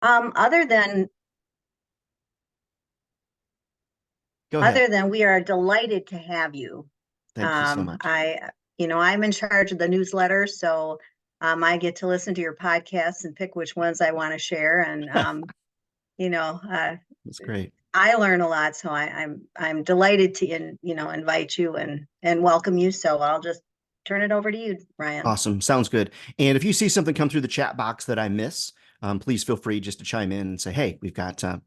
Other than Go ahead. other than we are delighted to have you. Thank you so much. I'm in charge of the newsletter, so I get to listen to your podcasts and pick which ones I want to share. And you know, uh, That's great. I learn a lot, so I'm delighted to invite you and welcome you. So I'll just turn it over to you, Ryan. Awesome. Sounds good. And if you see something come through the chat box that I miss, please feel free just to chime in and say, "Hey, we've got a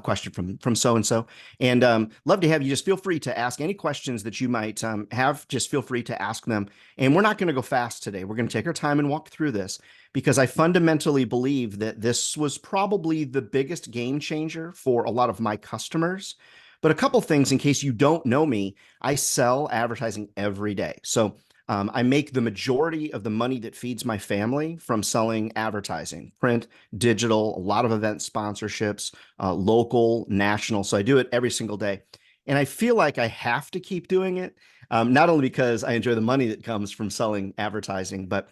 question from so and so," and love to have you. Just feel free to ask any questions that you might have. Just feel free to ask them. And we're not going to go fast today. We're going to take our time and walk through this because I fundamentally believe that this was probably the biggest game changer for a lot of my customers. But a couple things in case you don't know me, I sell advertising every day. So I make the majority of the money that feeds my family from selling advertising, print, digital, a lot of event sponsorships, local, national. So I do it every single day. And I feel like I have to keep doing it, not only because I enjoy the money that comes from selling advertising, but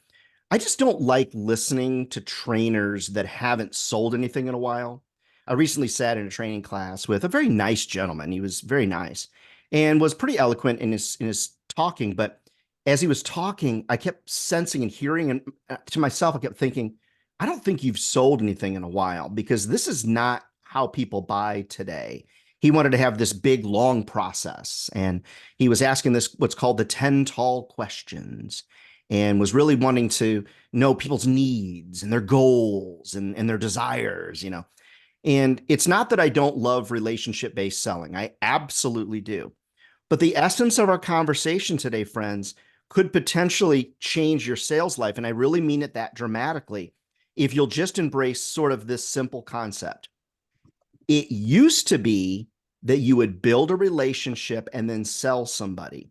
I just don't like listening to trainers that haven't sold anything in a while. I recently sat in a training class with a very nice gentleman. He was very nice and was pretty eloquent in his talking, but as he was talking, I kept sensing and hearing, and to myself, I kept thinking, I don't think you've sold anything in a while because this is not how people buy today. He wanted to have this big, long process, and he was asking this what's called the 10 tall questions, and was really wanting to know people's needs and their goals and their desires. And it's not that I don't love relationship-based selling. I absolutely do. But the essence of our conversation today, friends, could potentially change your sales life. And I really mean it that dramatically. If you'll just embrace sort of this simple concept, it used to be that you would build a relationship and then sell somebody.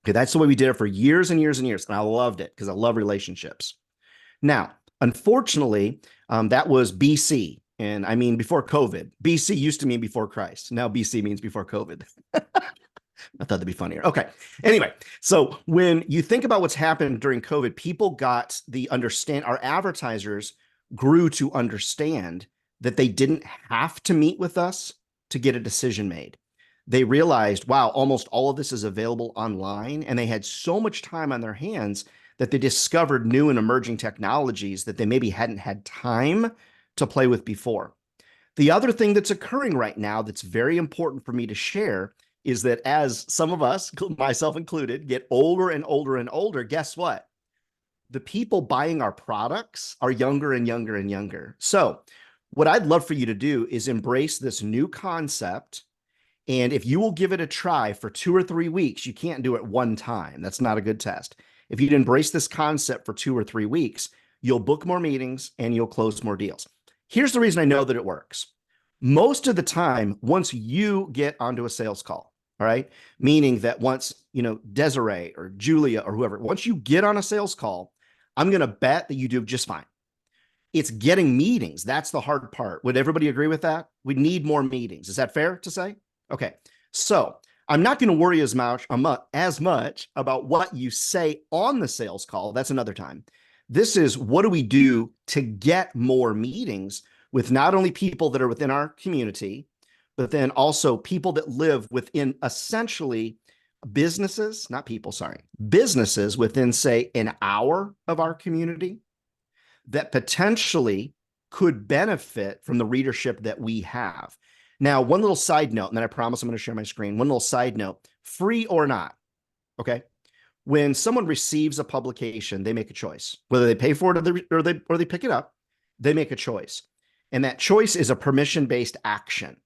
Okay, that's the way we did it for years and years and years. And I loved it because I love relationships. Now, unfortunately, that was BC. And I mean before COVID. BC used to mean before Christ. Now BC means before COVID. I thought that'd be funnier. Okay. Anyway, so when you think about what's happened during COVID, people got our advertisers grew to understand that they didn't have to meet with us to get a decision made. They realized, wow, almost all of this is available online. And they had so much time on their hands that they discovered new and emerging technologies that they maybe hadn't had time to play with before. The other thing that's occurring right now that's very important for me to share is that as some of us, myself included, get older and older and older, guess what? The people buying our products are younger and younger and younger. So, what I'd love for you to do is embrace this new concept. And if you will give it a try for 2 or 3 weeks, you can't do it one time. That's not a good test. If you'd embrace this concept for 2 or 3 weeks, you'll book more meetings and you'll close more deals. Here's the reason I know that it works. Most of the time, once you get onto a sales call, all right, meaning that once, Desiree or Julia or whoever, once you get on a sales call, I'm going to bet that you do just fine. It's getting meetings. That's the hard part. Would everybody agree with that? We need more meetings. Is that fair to say? Okay. So I'm not going to worry as much about what you say on the sales call. That's another time. This is what do we do to get more meetings with not only people that are within our community, but then also people that live within essentially businesses, not people, sorry, businesses within, say, an hour of our community that potentially could benefit from the readership that we have. Now, one little side note, and then I promise I'm going to share my screen. One little side note, free or not, okay? When someone receives a publication, they make a choice. Whether they pay for it or they pick it up, they make a choice. And that choice is a permission-based action,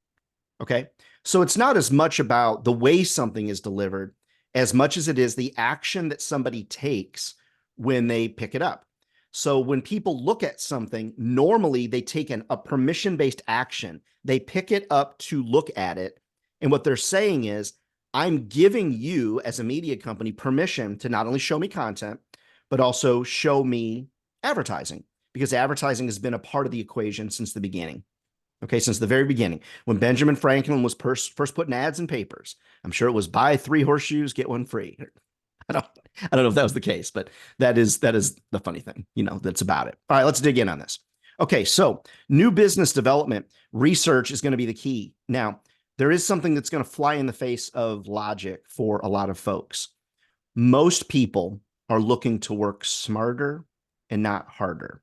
okay? So it's not as much about the way something is delivered as much as it is the action that somebody takes when they pick it up. So when people look at something, normally they take a permission-based action. They pick it up to look at it. And what they're saying is, I'm giving you as a media company permission to not only show me content, but also show me advertising, because advertising has been a part of the equation since the beginning. Okay, since the very beginning, when Benjamin Franklin was first putting ads in papers, I'm sure it was buy 3 horseshoes, get 1 free. I don't know if that was the case, but that is the funny thing, that's about it. All right, let's dig in on this. Okay, so new business development research is going to be the key. Now, there is something that's going to fly in the face of logic for a lot of folks. Most people are looking to work smarter and not harder.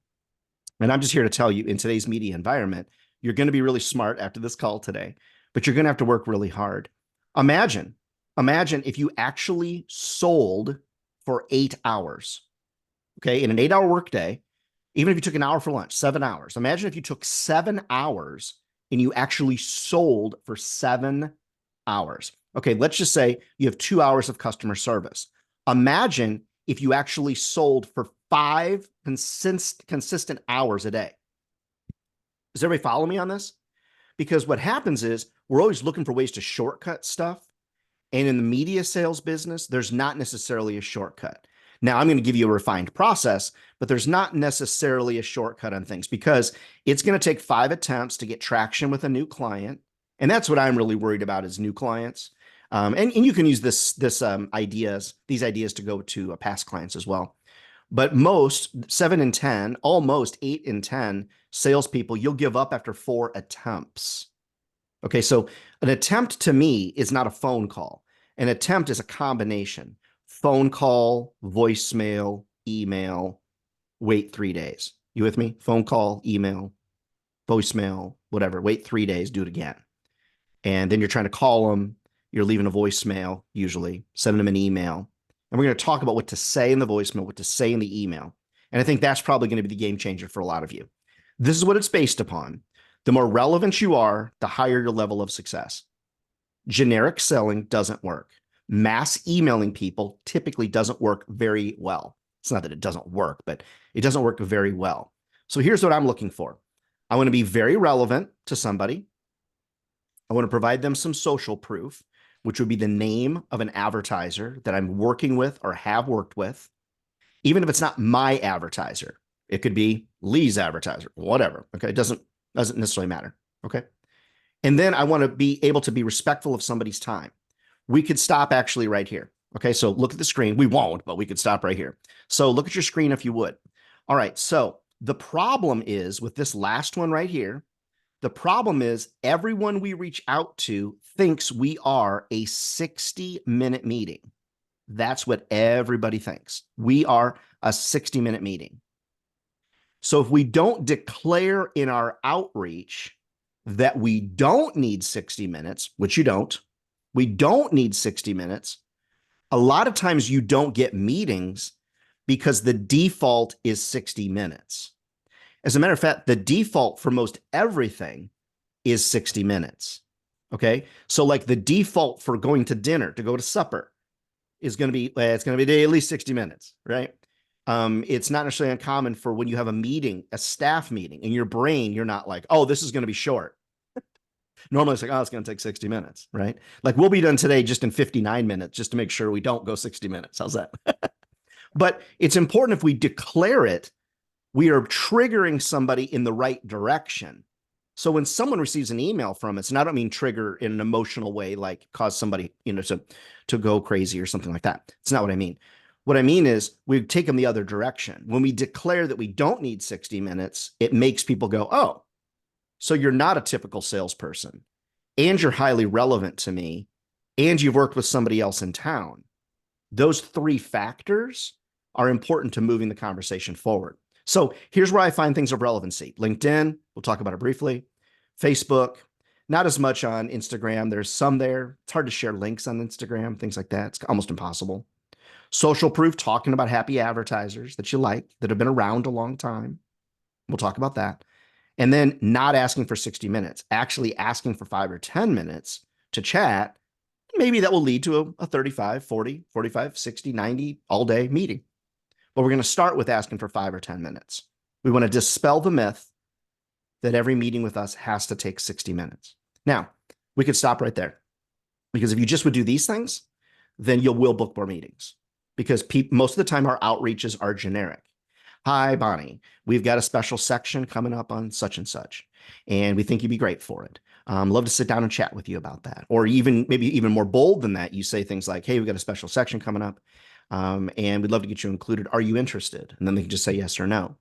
And I'm just here to tell you, in today's media environment, you're going to be really smart after this call today, but you're going to have to work really hard. Imagine, imagine if you actually sold for 8 hours, okay, in an 8 hour workday. Even if you took an hour for lunch, 7 hours. Imagine if you took 7 hours and you actually sold for 7 hours. Okay, let's just say you have 2 hours of customer service. Imagine if you actually sold for 5 consistent hours a day. Does everybody follow me on this? Because what happens is we're always looking for ways to shortcut stuff. And in the media sales business, there's not necessarily a shortcut. Now, I'm going to give you a refined process, but there's not necessarily a shortcut on things because it's going to take 5 attempts to get traction with a new client. And that's what I'm really worried about is new clients. And you can use these ideas to go to past clients as well. But most 7 in 10, almost 8 in 10 salespeople, you'll give up after 4 attempts. Okay, so an attempt to me is not a phone call. An attempt is a combination. Phone call, voicemail, email, wait 3 days. You with me? Phone call, email, voicemail, whatever. Wait 3 days, do it again. And then you're trying to call them. You're leaving a voicemail, usually, sending them an email. And we're going to talk about what to say in the voicemail, what to say in the email. And I think that's probably going to be the game changer for a lot of you. This is what it's based upon. The more relevant you are, the higher your level of success. Generic selling doesn't work. Mass emailing people typically doesn't work very well. It's not that it doesn't work, but it doesn't work very well. So here's what I'm looking for. I want to be very relevant to somebody. I want to provide them some social proof, which would be the name of an advertiser that I'm working with or have worked with. Even if it's not my advertiser, it could be Lee's advertiser, whatever. Okay. It doesn't necessarily matter. Okay. And then I want to be able to be respectful of somebody's time. We could stop actually right here. Okay. So look at the screen. We won't, but we could stop right here. So look at your screen if you would. All right. So the problem is with this last one right here, the problem is everyone we reach out to thinks we are a 60-minute meeting. That's what everybody thinks. We are a 60-minute meeting. So if we don't declare in our outreach that we don't need 60 minutes, which you don't, we don't need 60 minutes. A lot of times you don't get meetings because the default is 60 minutes. As a matter of fact, the default for most everything is 60 minutes. Okay. So like the default for going to dinner, to go to supper is going to be, it's going to be at least 60 minutes, right? It's not necessarily uncommon for when you have a meeting, a staff meeting in your brain, you're not like, oh, this is going to be short. Normally it's like, oh, it's going to take 60 minutes, right? Like we'll be done today just in 59 minutes, just to make sure we don't go 60 minutes. How's that? But it's important if we declare it, we are triggering somebody in the right direction. So when someone receives an email from us, and I don't mean trigger in an emotional way, like cause somebody, to go crazy or something like that. It's not what I mean. What I mean is we take them the other direction. When we declare that we don't need 60 minutes, it makes people go, oh, so you're not a typical salesperson and you're highly relevant to me and you've worked with somebody else in town. Those 3 factors are important to moving the conversation forward. So here's where I find things of relevancy. LinkedIn, we'll talk about it briefly. Facebook, not as much on Instagram. There's some there. It's hard to share links on Instagram, things like that. It's almost impossible. Social proof, talking about happy advertisers that you like, that have been around a long time. We'll talk about that. And then not asking for 60 minutes, actually asking for 5 or 10 minutes to chat. Maybe that will lead to a 35, 40, 45, 60, 90 all day meeting. But we're going to start with asking for 5 or 10 minutes. We want to dispel the myth that every meeting with us has to take 60 minutes. Now, we could stop right there because if you just would do these things, then you will book more meetings because most of the time our outreaches are generic. Hi, Bonnie, we've got a special section coming up on such and such, and we think you'd be great for it. Love to sit down and chat with you about that. Or maybe even more bold than that, you say things like, hey, we've got a special section coming up. And we'd love to get you included. Are you interested? And then they can just say yes or no.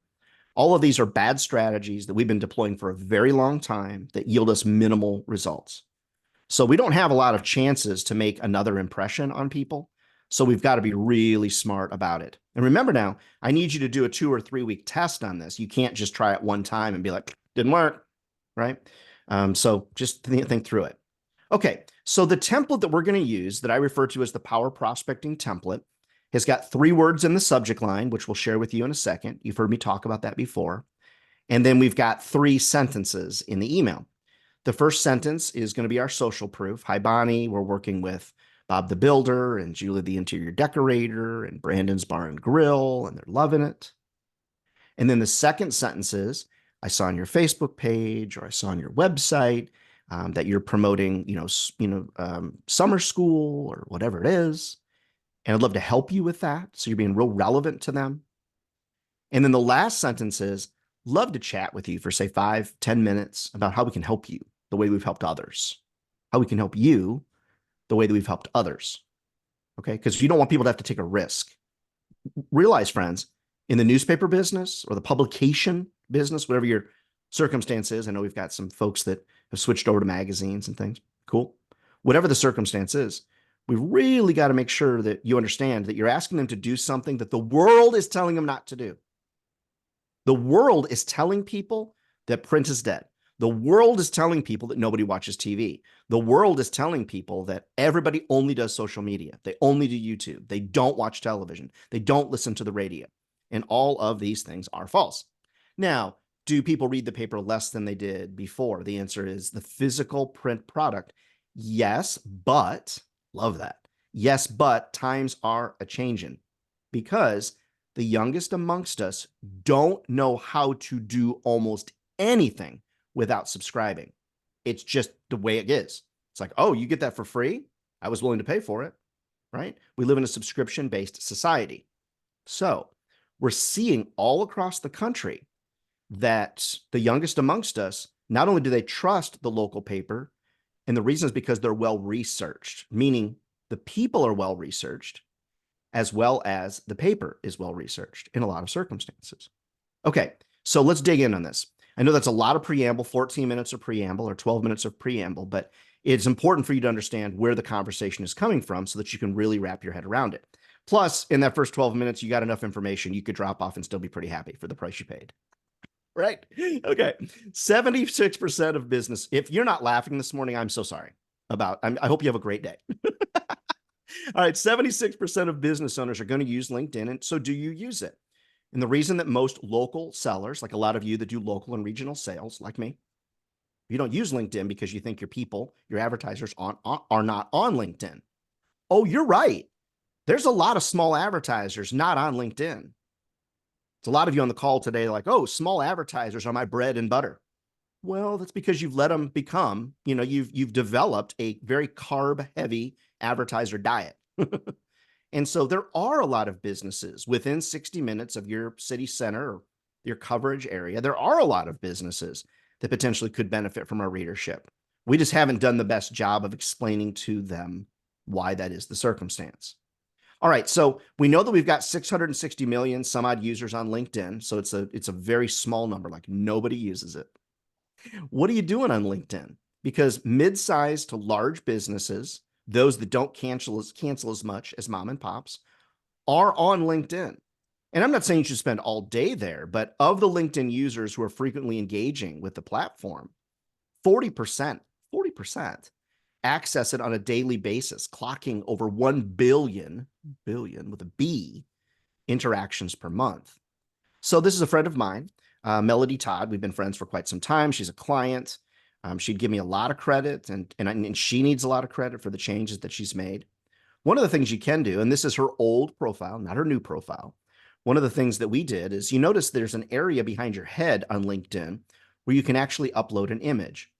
All of these are bad strategies that we've been deploying for a very long time that yield us minimal results. So we don't have a lot of chances to make another impression on people. So we've got to be really smart about it. And remember now, I need you to do a 2 or 3 week test on this. You can't just try it one time and be like, didn't work, right? So just think through it. Okay, so the template that we're going to use that I refer to as the power prospecting template has got 3 words in the subject line, which we'll share with you in a second. You've heard me talk about that before. And then we've got 3 sentences in the email. The first sentence is going to be our social proof. Hi, Bonnie. We're working with Bob the Builder and Julie the Interior Decorator and Brandon's Bar and Grill, and they're loving it. And then the second sentence is, I saw on your Facebook page or I saw on your website that you're promoting, summer school or whatever it is. And I'd love to help you with that. So you're being real relevant to them. And then the last sentence is, love to chat with you for say 5-10 minutes about how we can help you the way we've helped others, how we can help you the way that we've helped others. Okay. Because you don't want people to have to take a risk. Realize, friends, in the newspaper business or the publication business, whatever your circumstance is, I know we've got some folks that have switched over to magazines and things. Cool. Whatever the circumstance is, we really got to make sure that you understand that you're asking them to do something that the world is telling them not to do. The world is telling people that print is dead. The world is telling people that nobody watches TV. The world is telling people that everybody only does social media. They only do YouTube. They don't watch television. They don't listen to the radio. And all of these things are false. Now, do people read the paper less than they did before? The answer is the physical print product. Yes, but, love that. Yes, but times are a-changing because the youngest amongst us don't know how to do almost anything without subscribing. It's just the way it is. It's like, oh, you get that for free? I was willing to pay for it, right? We live in a subscription-based society. So we're seeing all across the country that the youngest amongst us, not only do they trust the local paper, and the reason is because they're well-researched, meaning the people are well-researched, as well as the paper is well-researched in a lot of circumstances. Okay, so let's dig in on this. I know that's a lot of preamble, 14 minutes of preamble or 12 minutes of preamble, but it's important for you to understand where the conversation is coming from so that you can really wrap your head around it. Plus, in that first 12 minutes, you got enough information, you could drop off and still be pretty happy for the price you paid. Right? Okay. 76% of business. If you're not laughing this morning, I'm so sorry I hope you have a great day. All right. 76% of business owners are going to use LinkedIn. And so do you use it? And the reason that most local sellers, like a lot of you that do local and regional sales, like me, you don't use LinkedIn because you think your people, your advertisers are not on LinkedIn. Oh, you're right. There's a lot of small advertisers not on LinkedIn. It's a lot of you on the call today like, oh, small advertisers are my bread and butter. Well, that's because you've let them become, you've developed a very carb heavy advertiser diet. And so there are a lot of businesses within 60 minutes of your city center or your coverage area. There are a lot of businesses that potentially could benefit from our readership. We just haven't done the best job of explaining to them why that is the circumstance. All right, so we know that we've got 660 million some odd users on LinkedIn. So it's a very small number, like nobody uses it. What are you doing on LinkedIn? Because mid-sized to large businesses, those that don't cancel as much as mom and pops, are on LinkedIn. And I'm not saying you should spend all day there, but of the LinkedIn users who are frequently engaging with the platform, 40% access it on a daily basis, clocking over 1 billion with a B interactions per month. So this is a friend of mine, Melody Todd. We've been friends for quite some time. She's a client. She'd give me a lot of credit, and she needs a lot of credit for the changes that she's made. One of the things you can do, and this is her old profile, not her new profile. One of the things that we did is you notice there's an area behind your head on LinkedIn where you can actually upload an image.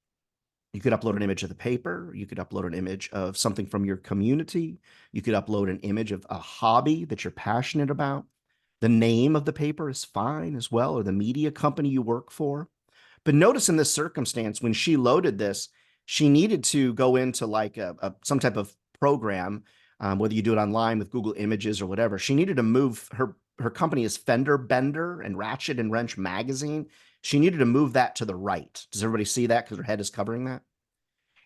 You could upload an image of the paper. You could upload an image of something from your community. You could upload an image of a hobby that you're passionate about. The name of the paper is fine as well, or the media company you work for. But notice in this circumstance, when she loaded this, she needed to go into like some type of program, whether you do it online with Google Images or whatever. She needed to move her her company is Fender Bender and Ratchet and Wrench magazine. She needed to move that to the right. Does everybody see that? Because her head is covering that.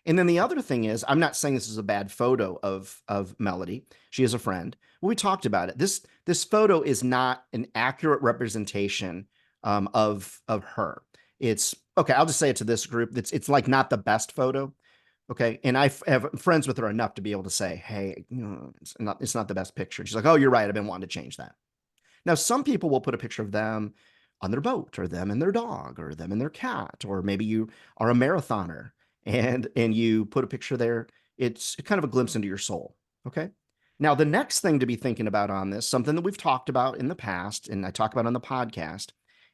And then the other thing is, I'm not saying this is a bad photo of Melody. She is a friend. Well, we talked about it. This photo is not an accurate representation of her. It's okay. I'll just say it to this group. It's like not the best photo. Okay, and I have friends with her enough to be able to say, hey, it's not the best picture. And she's like, oh, you're right. I've been wanting to change that. Now, some people will put a picture of them on their boat, or them and their dog, or them and their cat, or maybe you are a marathoner and you put a picture there. It's kind of a glimpse into your soul. Okay. Now, the next thing to be thinking about on this, something that we've talked about in the past, and I talk about on the podcast,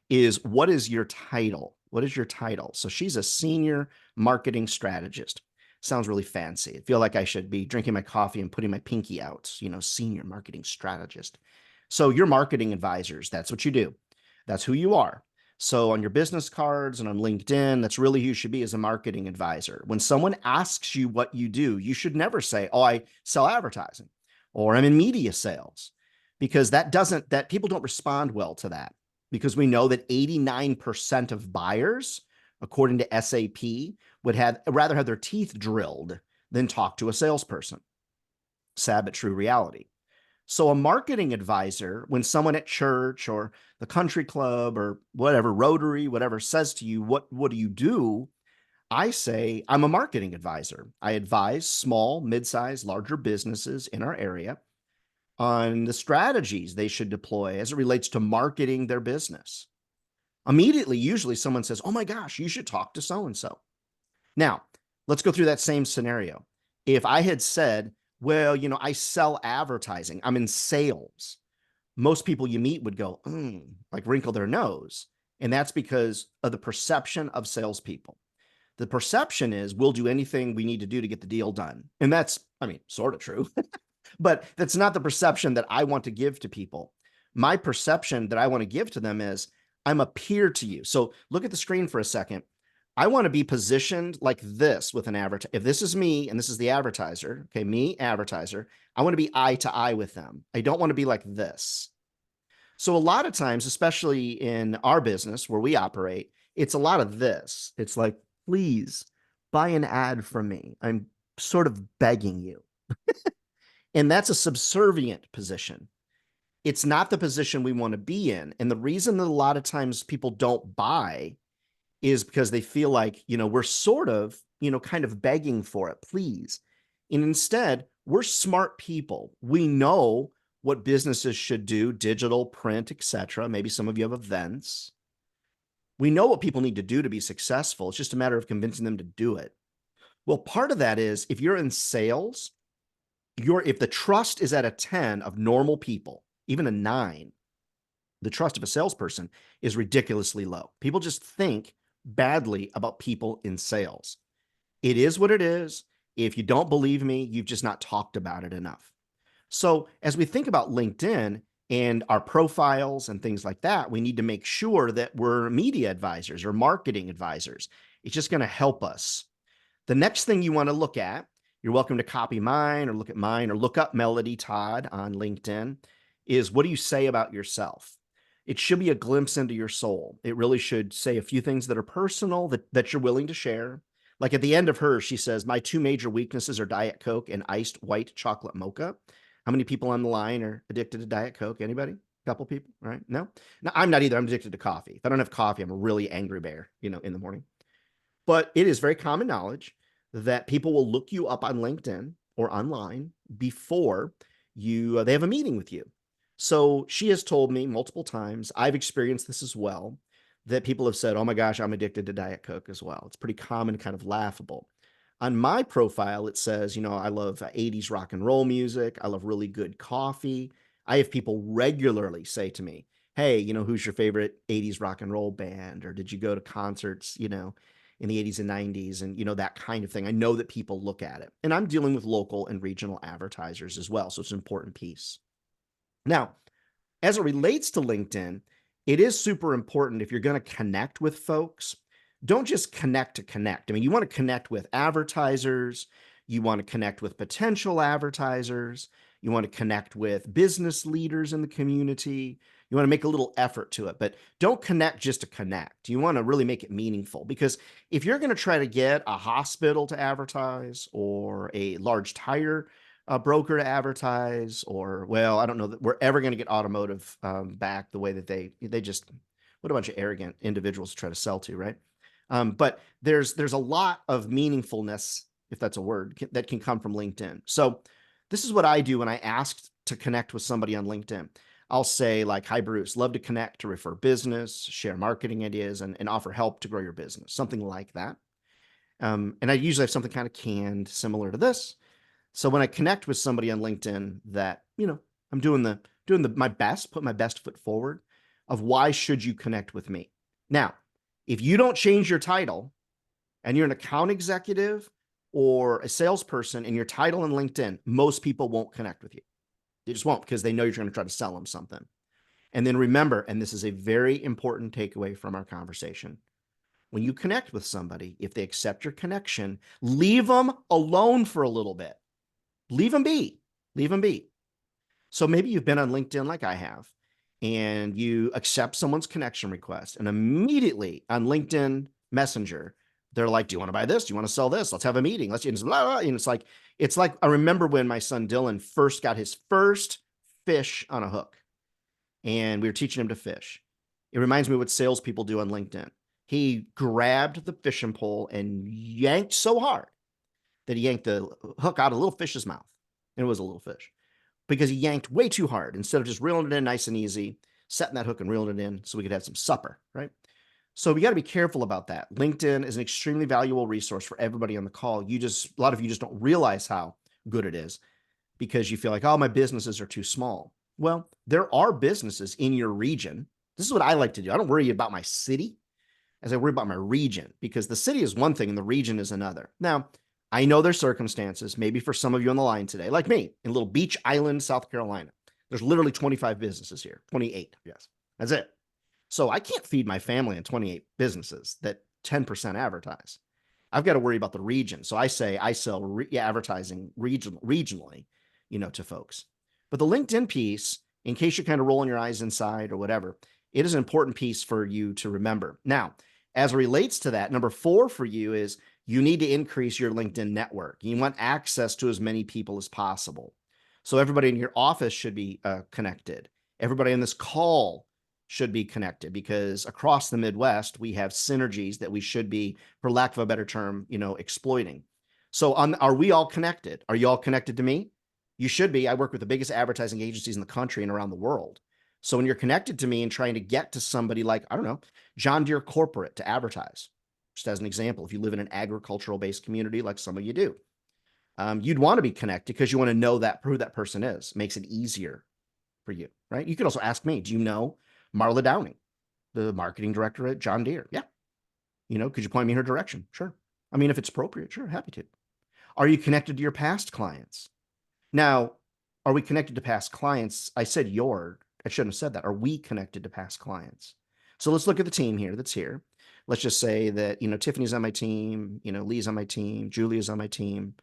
is what is your title? What is your title? So she's a senior marketing strategist. Sounds really fancy. I feel like I should be drinking my coffee and putting my pinky out, senior marketing strategist. So your marketing advisors, that's what you do. That's who you are. So on your business cards and on LinkedIn, that's really who you should be as a marketing advisor. When someone asks you what you do, you should never say, oh, I sell advertising or I'm in media sales, because that people don't respond well to that, because we know that 89% of buyers, according to SAP, would rather have their teeth drilled than talk to a salesperson. Sad but true reality. So a marketing advisor, when someone at church or the country club or whatever, Rotary, whatever, says to you, what do you do? I say, I'm a marketing advisor. I advise small, mid-sized, larger businesses in our area on the strategies they should deploy as it relates to marketing their business. Immediately, usually someone says, oh my gosh, you should talk to so-and-so. Now, let's go through that same scenario. If I had said, well, I sell advertising, I'm in sales, most people you meet would go, like wrinkle their nose. And that's because of the perception of salespeople. The perception is we'll do anything we need to do to get the deal done. And that's, sort of true, but that's not the perception that I want to give to people. My perception that I want to give to them is I'm a peer to you. So look at the screen for a second. I want to be positioned like this with an advertiser. If this is me and this is the advertiser, okay, me, advertiser, I want to be eye to eye with them. I don't want to be like this. So a lot of times, especially in our business where we operate, it's a lot of this. It's like, please buy an ad from me. I'm sort of begging you. And that's a subservient position. It's not the position we want to be in. And the reason that a lot of times people don't buy is because they feel like, we're sort of, kind of begging for it, please. And instead, we're smart people. We know what businesses should do, digital, print, etc. Maybe some of you have events. We know what people need to do to be successful. It's just a matter of convincing them to do it. Well, part of that is if you're in sales, if the trust is at a 10 of normal people, even a 9, the trust of a salesperson is ridiculously low. People just think badly about people in sales. It is what it is. If you don't believe me, you've just not talked about it enough. So as we think about LinkedIn and our profiles and things like that, we need to make sure that we're media advisors or marketing advisors. It's just going to help us. The next thing you want to look at, you're welcome to copy mine or look at mine or look up Melody Todd on LinkedIn, is what do you say about yourself? It should be a glimpse into your soul. It really should say a few things that are personal that you're willing to share. Like at the end of hers, she says, my 2 major weaknesses are Diet Coke and iced white chocolate mocha. How many people on the line are addicted to Diet Coke? Anybody? A couple people, right? No, I'm not either. I'm addicted to coffee. If I don't have coffee, I'm a really angry bear, in the morning. But it is very common knowledge that people will look you up on LinkedIn or online before they have a meeting with you. So she has told me multiple times, I've experienced this as well, that people have said, oh my gosh, I'm addicted to Diet Coke as well. It's pretty common, kind of laughable. On my profile, it says, I love 80s rock and roll music. I love really good coffee. I have people regularly say to me, hey, who's your favorite 80s rock and roll band? Or did you go to concerts, in the 80s and 90s and, that kind of thing. I know that people look at it. And I'm dealing with local and regional advertisers as well. So it's an important piece. Now, as it relates to LinkedIn, it is super important if you're going to connect with folks. Don't just connect to connect. You want to connect with advertisers. You want to connect with potential advertisers. You want to connect with business leaders in the community. You want to make a little effort to it, but don't connect just to connect. You want to really make it meaningful, because if you're going to try to get a hospital to advertise, or a large tire broker to advertise, or, well, I don't know that we're ever going to get automotive back the way that they just, what a bunch of arrogant individuals to try to sell to, right? But there's a lot of meaningfulness, if that's a word, that can come from LinkedIn. So this is what I do when I ask to connect with somebody on LinkedIn. I'll say, like, hi, Bruce, love to connect to refer business, share marketing ideas, and offer help to grow your business, something like that. And I usually have something kind of canned similar to this. So when I connect with somebody on LinkedIn, that, I'm doing my best, put my best foot forward of why should you connect with me. Now, if you don't change your title and you're an account executive or a salesperson and your title in LinkedIn, most people won't connect with you. They just won't, because they know you're going to try to sell them something. And then remember, and this is a very important takeaway from our conversation, when you connect with somebody, if they accept your connection, leave them alone for a little bit. Leave them be. Leave them be. So maybe you've been on LinkedIn like I have, and you accept someone's connection request, and immediately on LinkedIn Messenger, they're like, do you want to buy this? Do you want to sell this? Let's have a meeting. Let's, blah, blah. And it's like, I remember when my son Dylan first got his first fish on a hook, and we were teaching him to fish. It reminds me of what salespeople do on LinkedIn. He grabbed the fishing pole and yanked so hard that he yanked the hook out of a little fish's mouth. And it was a little fish, because he yanked way too hard instead of just reeling it in nice and easy, setting that hook and reeling it in so we could have some supper, right? So we got to be careful about that. LinkedIn is an extremely valuable resource for everybody on the call. A lot of you just don't realize how good it is, because you feel like, oh, my businesses are too small. Well, there are businesses in your region. This is what I like to do. I don't worry about my city as I worry about my region, because the city is one thing and the region is another. Now, I know there's circumstances, maybe for some of you on the line today, like me, in little beach island, South Carolina. There's literally 25 businesses here, 28, yes. That's it. So I can't feed my family in 28 businesses that 10% advertise. I've got to worry about the region. So I say I sell advertising regionally, to folks. But the LinkedIn piece, in case you're kind of rolling your eyes inside or whatever, it is an important piece for you to remember. Now, as it relates to that, number 4 for you is you need to increase your LinkedIn network. You want access to as many people as possible. So everybody in your office should be connected. Everybody on this call should be connected, because across the Midwest, we have synergies that we should be, for lack of a better term, exploiting. So are we all connected? Are you all connected to me? You should be. I work with the biggest advertising agencies in the country and around the world. So when you're connected to me and trying to get to somebody like, I don't know, John Deere Corporate to advertise, just as an example, if you live in an agricultural based community like some of you do, you'd want to be connected because you want to know who that person is. Makes it easier for you, right? You could also ask me, do you know Marla Downing, the marketing director at John Deere? Yeah. Could you point me in her direction? Sure. I mean, if it's appropriate, sure, happy to. Are you connected to your past clients? Now, are we connected to past clients? I shouldn't have said that. Are we connected to past clients? So let's look at the team here that's here. Let's just say that, Tiffany's on my team, Lee's on my team, Julia's on my team.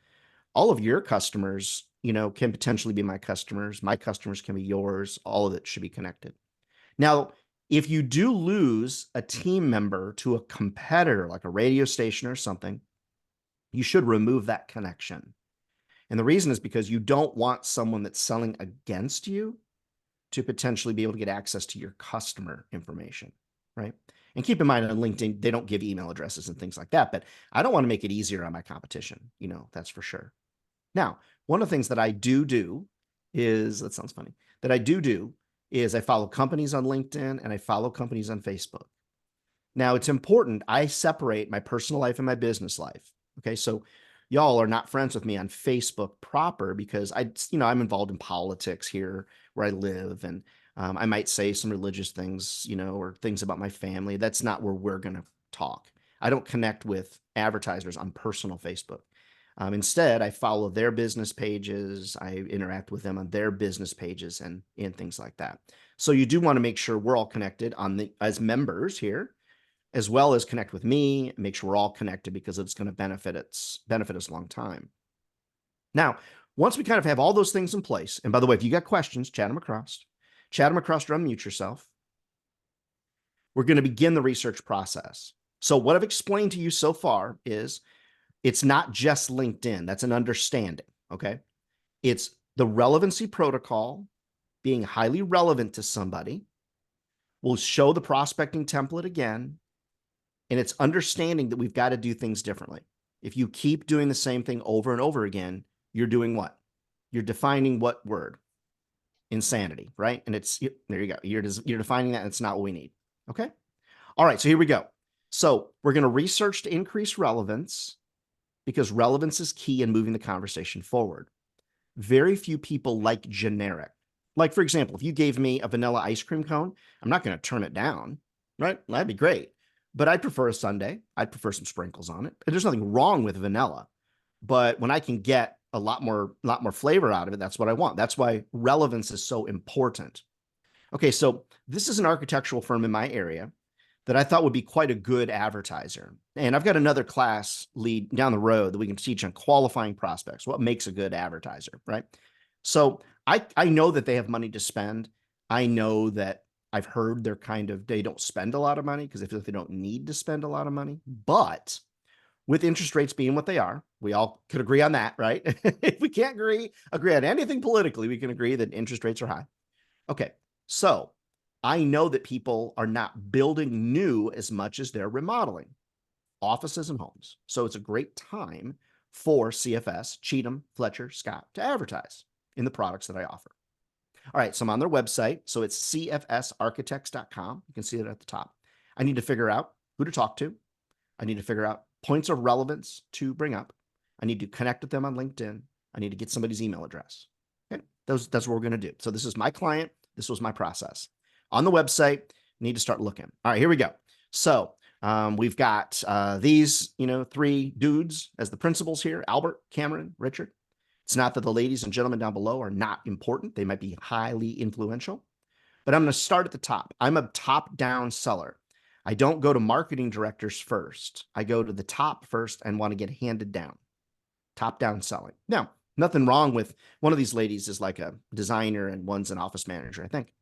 All of your customers, can potentially be my customers. My customers can be yours. All of it should be connected. Now, if you do lose a team member to a competitor, like a radio station or something, you should remove that connection. And the reason is because you don't want someone that's selling against you to potentially be able to get access to your customer information, right? And keep in mind, on LinkedIn, they don't give email addresses and things like that, but I don't want to make it easier on my competition, that's for sure. Now, one of the things that I do is, that sounds funny, that I do is I follow companies on LinkedIn and I follow companies on Facebook. Now, it's important I separate my personal life and my business life. Okay, so y'all are not friends with me on Facebook proper because I'm involved in politics here where I live, and I might say some religious things, or things about my family. That's not where we're going to talk. I don't connect with advertisers on personal Facebook. Instead, I follow their business pages. I interact with them on their business pages and things like that. So you do want to make sure we're all connected as members here, as well as connect with me, make sure we're all connected, because it's going to benefit us a long time. Now, once we kind of have all those things in place, and by the way, if you got questions, chat them across. Chatham across to unmute yourself. We're going to begin the research process. So what I've explained to you so far is it's not just LinkedIn. That's an understanding, okay? It's the relevancy protocol being highly relevant to somebody. We'll show the prospecting template again, and it's understanding that we've got to do things differently. If you keep doing the same thing over and over again, you're doing what? You're defining what word? Insanity, right? And it's, there you go. You're defining that, and it's not what we need, okay? All right, so here we go. So we're going to research to increase relevance because relevance is key in moving the conversation forward. Very few people like generic. Like, for example, if you gave me a vanilla ice cream cone, I'm not going to turn it down, right? That'd be great. But I'd prefer a sundae. I'd prefer some sprinkles on it. And there's nothing wrong with vanilla. But when I can get a lot more flavor out of it, that's what I want. That's why relevance is so important. Okay, so this is an architectural firm in my area that I thought would be quite a good advertiser. And I've got another class lead down the road that we can teach on qualifying prospects, what makes a good advertiser, right? So I know that they have money to spend. I know that I've heard they don't spend a lot of money because they feel like they don't need to spend a lot of money. But with interest rates being what they are, we all could agree on that, right? If we can't agree on anything politically, we can agree that interest rates are high. Okay, so I know that people are not building new as much as they're remodeling offices and homes. So it's a great time for CFS, Cheatham, Fletcher, Scott to advertise in the products that I offer. All right, so I'm on their website. So it's cfsarchitects.com. You can see it at the top. I need to figure out who to talk to. I need to figure out points of relevance to bring up. I need to connect with them on LinkedIn. I need to get somebody's email address. Okay, that's what we're going to do. So this is my client. This was my process. On the website, need to start looking. All right, here we go. So we've got these, three dudes as the principals here: Albert, Cameron, Richard. It's not that the ladies and gentlemen down below are not important. They might be highly influential, but I'm going to start at the top. I'm a top-down seller. I don't go to marketing directors first. I go to the top first and want to get handed down. Top-down selling. Now, nothing wrong with one of these ladies is like a designer and one's an office manager, I think.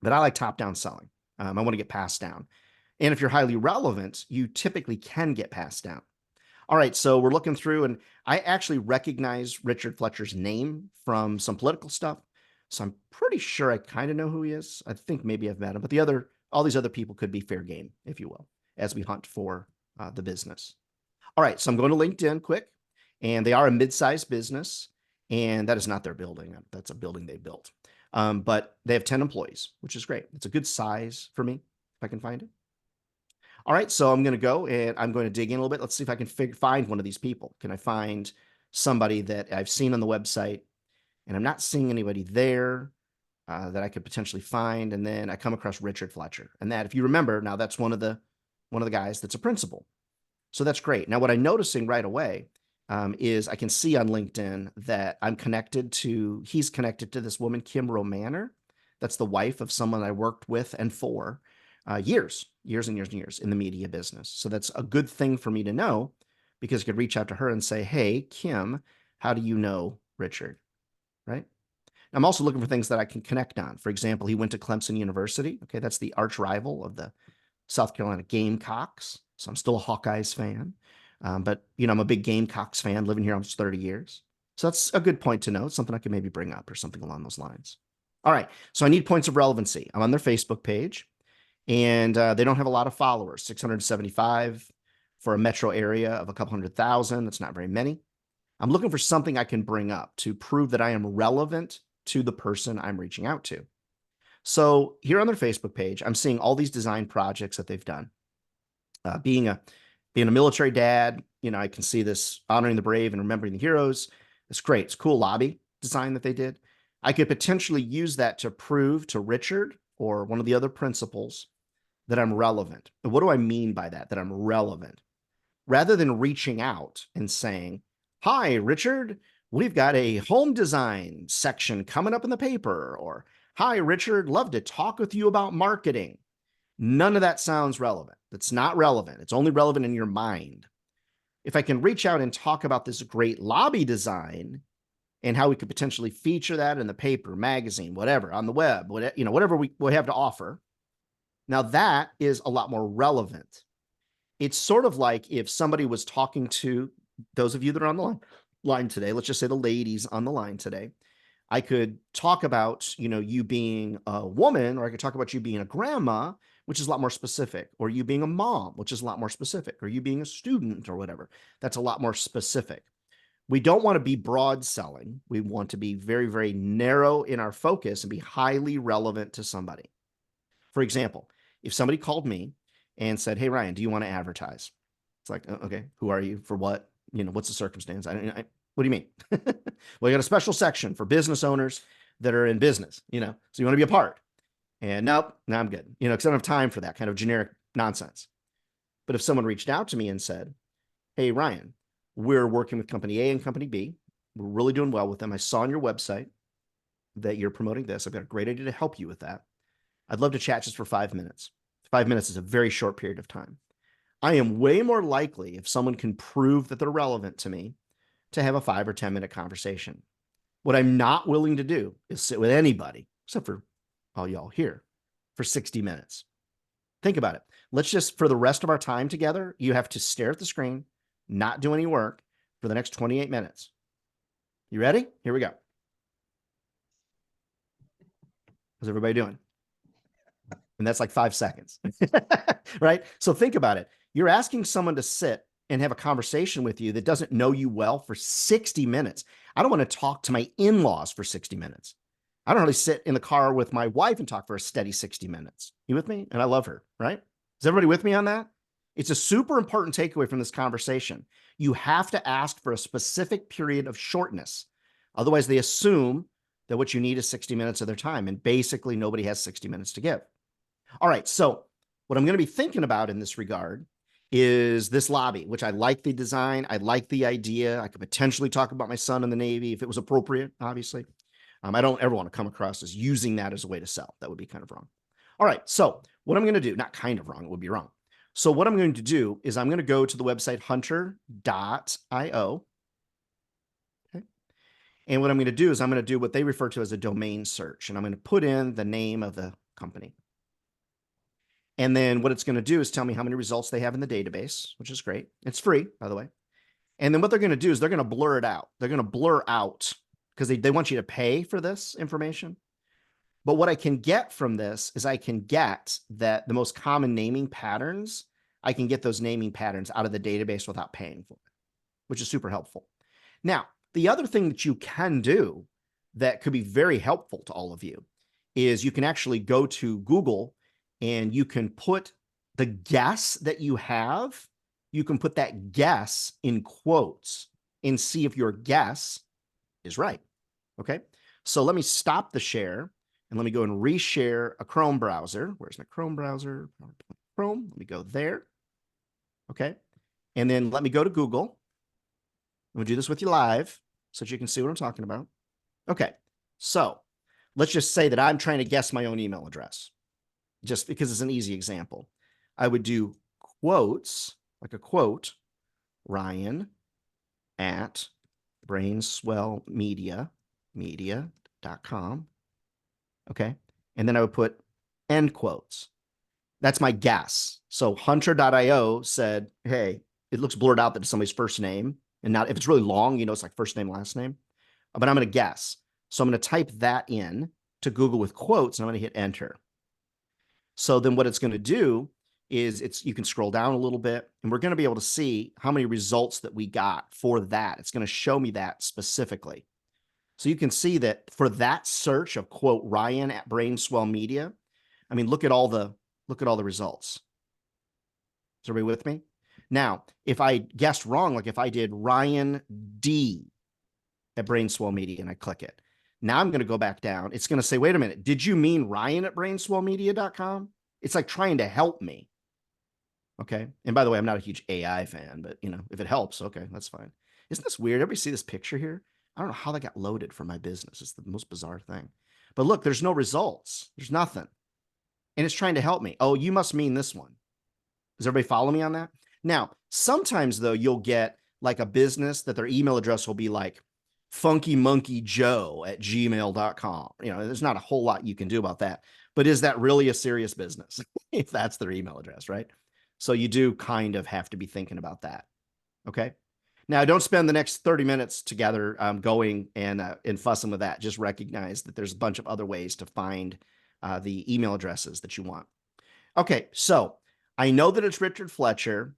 But I like top-down selling. I want to get passed down. And if you're highly relevant, you typically can get passed down. All right, so we're looking through, and I actually recognize Richard Fletcher's name from some political stuff. So I'm pretty sure I kind of know who he is. I think maybe I've met him, but all these other people could be fair game, if you will, as we hunt for the business. All right, so I'm going to LinkedIn quick, and they are a mid-sized business, and that is not their building. That's a building they built. But they have 10 employees, which is great. It's a good size for me, if I can find it. All right, so I'm going to go and I'm going to dig in a little bit. Let's see if I can find one of these people. Can I find somebody that I've seen on the website and I'm not seeing anybody there that I could potentially find? And then I come across Richard Fletcher, and that, if you remember, now that's one of the guys that's a principal. So that's great. Now, what I'm noticing right away is I can see on LinkedIn that he's connected to this woman, Kim Romaner. That's the wife of someone I worked with and for years and years in the media business. So that's a good thing for me to know, because I could reach out to her and say, hey, Kim, how do you know Richard, right? I'm also looking for things that I can connect on. For example, he went to Clemson University. Okay, that's the arch rival of the South Carolina Gamecocks. So I'm still a Hawkeyes fan. But, I'm a big Gamecocks fan, living here almost 30 years. So that's a good point to know, something I can maybe bring up or something along those lines. All right, so I need points of relevancy. I'm on their Facebook page, and they don't have a lot of followers, 675 for a metro area of a couple 100,000. That's not very many. I'm looking for something I can bring up to prove that I am relevant to the person I'm reaching out to. So here on their Facebook page, I'm seeing all these design projects that they've done. Being a military dad, I can see this honoring the brave and remembering the heroes. It's great. It's a cool lobby design that they did. I could potentially use that to prove to Richard or one of the other principals that I'm relevant. And what do I mean by that I'm relevant? Rather than reaching out and saying, hi, Richard, we've got a home design section coming up in the paper, or hi, Richard, love to talk with you about marketing. None of that sounds relevant. That's not relevant. It's only relevant in your mind. If I can reach out and talk about this great lobby design and how we could potentially feature that in the paper, magazine, whatever, on the web, whatever we have to offer. Now that is a lot more relevant. It's sort of like if somebody was talking to those of you that are on the line today, let's just say the ladies on the line today. I could talk about, you being a woman, or I could talk about you being a grandma, which is a lot more specific, or you being a mom, which is a lot more specific, or you being a student or whatever. That's a lot more specific. We don't want to be broad selling. We want to be very, very narrow in our focus and be highly relevant to somebody. For example, if somebody called me and said, "Hey, Ryan, do you want to advertise?" It's like, okay, who are you? For what? What's the circumstance? What do you mean? Well, you got a special section for business owners that are in business, so you want to be a part. And nope, no, I'm good, because I don't have time for that kind of generic nonsense. But if someone reached out to me and said, "Hey, Ryan, we're working with company A and company B. We're really doing well with them. I saw on your website that you're promoting this. I've got a great idea to help you with that. I'd love to chat just for 5 minutes." 5 minutes is a very short period of time. I am way more likely, if someone can prove that they're relevant to me, to have a 5 or 10 minute conversation. What I'm not willing to do is sit with anybody, except for all y'all here, for 60 minutes. Think about it. Let's just, for the rest of our time together, you have to stare at the screen, not do any work for the next 28 minutes. You ready? Here we go. How's everybody doing? And that's like 5 seconds, right? So think about it. You're asking someone to sit and have a conversation with you that doesn't know you well for 60 minutes. I don't want to talk to my in-laws for 60 minutes. I don't really sit in the car with my wife and talk for a steady 60 minutes. You with me? And I love her, right? Is everybody with me on that? It's a super important takeaway from this conversation. You have to ask for a specific period of shortness. Otherwise, they assume that what you need is 60 minutes of their time. And basically, nobody has 60 minutes to give. All right, so what I'm going to be thinking about in this regard is this lobby, which I like the design. I like the idea. I could potentially talk about my son in the Navy if it was appropriate, obviously. I don't ever want to come across as using that as a way to sell. That would be kind of wrong. All right, so what I'm going to do, not kind of wrong, it would be wrong. So what I'm going to do is I'm going to go to the website hunter.io. Okay. And what I'm going to do is I'm going to do what they refer to as a domain search. And I'm going to put in the name of the company. And then what it's going to do is tell me how many results they have in the database, which is great. It's free, by the way. And then what they're going to do is they're going to blur it out. They're going to blur out because they want you to pay for this information. But what I can get from this is I can get that the most common naming patterns, I can get those naming patterns out of the database without paying for it, which is super helpful. Now, the other thing that you can do that could be very helpful to all of you is you can actually go to Google and you can put the guess that you have, you can put that guess in quotes and see if your guess is right. Okay. So let me stop the share and let me go and reshare a Chrome browser. Where's my Chrome browser? Chrome. Let me go there. Okay. And then let me go to Google. I'm going to do this with you live so that you can see what I'm talking about. Okay. So let's just say that I'm trying to guess my own email address, just because it's an easy example. I would do quotes, like a quote, Ryan at brainswellmedia.com. Okay. And then I would put end quotes. That's my guess. So hunter.io said, hey, it looks blurred out that it's somebody's first name. And not if it's really long, it's like first name, last name. But I'm going to guess. So I'm going to type that in to Google with quotes and I'm going to hit enter. So then what it's going to do is you can scroll down a little bit and we're going to be able to see how many results that we got for that. It's going to show me that specifically. So you can see that for that search of quote Ryan at Brainswell Media, I mean, look at all the results. Is everybody with me? Now, if I guessed wrong, like if I did Ryan D at Brainswell Media and I click it, now I'm going to go back down. It's going to say, wait a minute, did you mean Ryan at brainswellmedia.com? It's like trying to help me. Okay. And by the way, I'm not a huge AI fan, but if it helps, okay, that's fine. Isn't this weird? Everybody see this picture here? I don't know how that got loaded for my business. It's the most bizarre thing. But look, there's no results. There's nothing. And it's trying to help me. Oh, you must mean this one. Does everybody follow me on that? Now, sometimes though, you'll get like a business that their email address will be like funkymonkeyjoe@gmail.com. There's not a whole lot you can do about that. But is that really a serious business if that's their email address, right? So you do kind of have to be thinking about that. Okay. Now, don't spend the next 30 minutes together going and fussing with that. Just recognize that there's a bunch of other ways to find the email addresses that you want. Okay, so I know that it's Richard Fletcher.